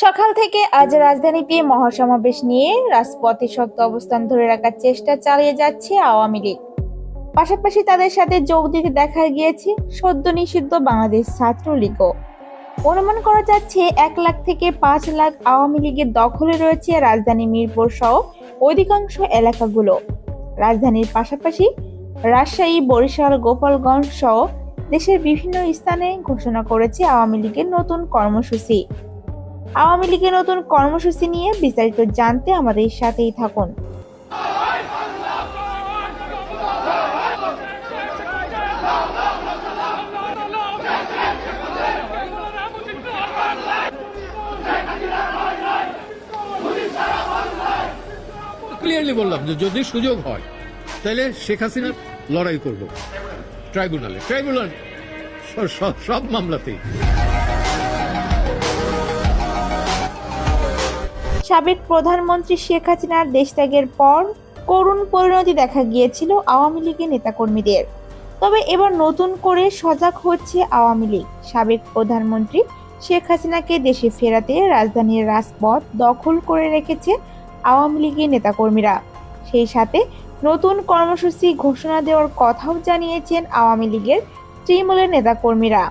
সকাল থেকে আজ রাজধানীতে মহাসমাবেশ নিয়ে রাজপথে শক্ত অবস্থান ধরে রাখার চেষ্টা চালিয়ে যাচ্ছে আওয়ামী লীগ। পাশাপাশি তাদের সাথে যোগ দিতে দেখা গিয়েছে সদ্য নিষিদ্ধ বাংলাদেশ ছাত্রলীগও। অনুমান করা যাচ্ছে 1 লাখ থেকে 5 লাখ আওয়ামী লীগের দখলে রয়েছে রাজধানী মিরপুর সহ অধিকাংশ এলাকাগুলো। রাজধানীর পাশাপাশি রাজশাহী, বরিশাল, গোপালগঞ্জ সহ দেশের বিভিন্ন স্থানে ঘোষণা করেছে আওয়ামী লীগের নতুন কর্মসূচি। আওয়ামী লীগের নতুন কর্মসূচি নিয়ে বিস্তারিত জানতে আমাদের সাথেই থাকুন। ক্লিয়ারলি বললাম যে যদি সুযোগ হয় তাহলে শেখ হাসিনা লড়াই করব ট্রাইব্যুনাল সব মামলাতেই। সাবেক প্রধানমন্ত্রী শেখ হাসিনার দেশত্যাগের পর করুণ পরিণতি দেখা গিয়েছিল আওয়ামী লীগের নেতাকর্মীদের। তবে এবার নতুন করে সজাগ হচ্ছে আওয়ামী লীগ। সাবেক প্রধানমন্ত্রী শেখ হাসিনাকে দেশে ফেরাতে রাজধানীর রাজপথ দখল করে রেখেছে আওয়ামী লীগের নেতাকর্মীরা। সেই সাথে নতুন কর্মসূচি ঘোষণা দেওয়ার কথাও জানিয়েছেন আওয়ামী লীগের তৃণমূলের নেতাকর্মীরা।